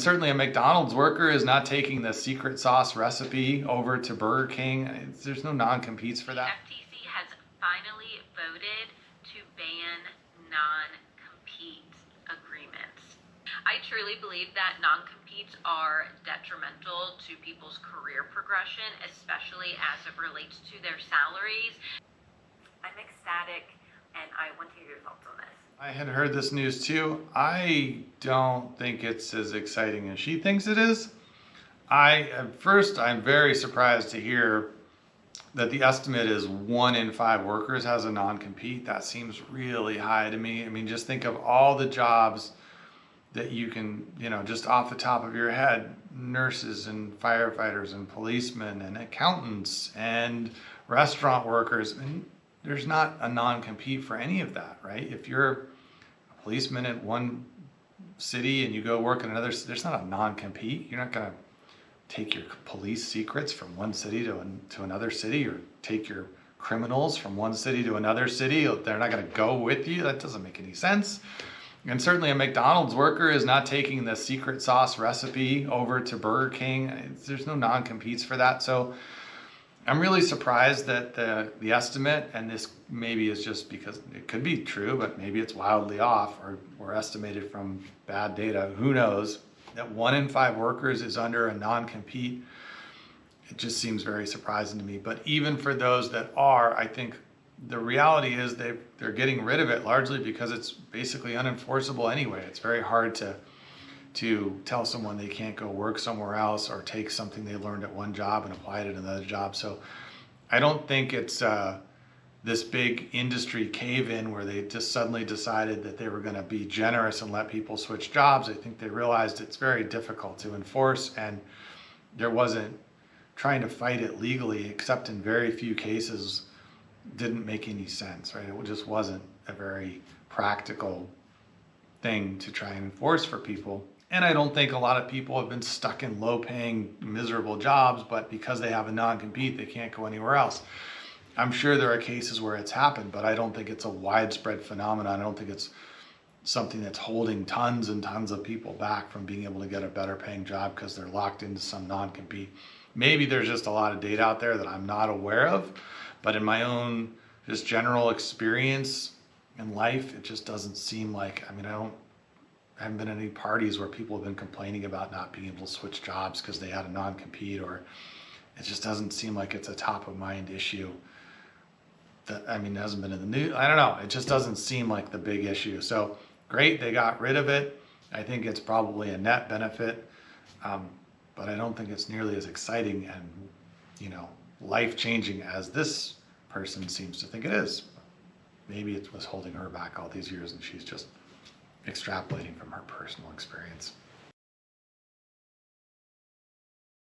Certainly a McDonald's worker is not taking the secret sauce recipe over to Burger King. There's no non-competes for that. The FTC has finally voted to ban non-compete agreements. I truly believe that non-competes are detrimental to people's career progression, especially as it relates to their salaries. I'm ecstatic, and I want to hear your thoughts on this. I had heard this news too. I don't think it's as exciting as she thinks it is. At first, I'm very surprised to hear that the estimate is 1 in 5 workers has a non-compete. That seems really high to me. I mean, just think of all the jobs that you can, just off the top of your head, nurses and firefighters and policemen and accountants and restaurant workers. And there's not a non-compete for any of that, right? If you're a policeman in one city and you go work in another, there's not a non-compete. You're not going to take your police secrets from one city to another city, or take your criminals from one city to another city. They're not going to go with you. That doesn't make any sense. And certainly a McDonald's worker is not taking the secret sauce recipe over to Burger King. There's no non-competes for that. So I'm really surprised that the estimate, and this maybe is just because it could be true, but maybe it's wildly off or estimated from bad data. Who knows? That 1 in 5 workers is under a non-compete. It just seems very surprising to me. But even for those that are, I think the reality is they're getting rid of it largely because it's basically unenforceable anyway. It's very hard to tell someone they can't go work somewhere else or take something they learned at one job and apply it at another job. So I don't think it's this big industry cave-in where they just suddenly decided that they were going to be generous and let people switch jobs. I think they realized it's very difficult to enforce, and there wasn't trying to fight it legally, except in very few cases, didn't make any sense, right? It just wasn't a very practical thing to try and enforce for people. And I don't think a lot of people have been stuck in low-paying, miserable jobs, but because they have a non-compete, they can't go anywhere else. I'm sure there are cases where it's happened, but I don't think it's a widespread phenomenon. I don't think it's something that's holding tons and tons of people back from being able to get a better paying job because they're locked into some non-compete. Maybe there's just a lot of data out there that I'm not aware of, but in my own just general experience in life, it just doesn't seem like, I haven't been at any parties where people have been complaining about not being able to switch jobs because they had a non-compete, or it just doesn't seem like it's a top of mind issue. It hasn't been in the news. I don't know. It just doesn't seem like the big issue. So great, they got rid of it. I think it's probably a net benefit, but I don't think it's nearly as exciting and, life-changing as this person seems to think it is. Maybe it was holding her back all these years and she's just extrapolating from her personal experience.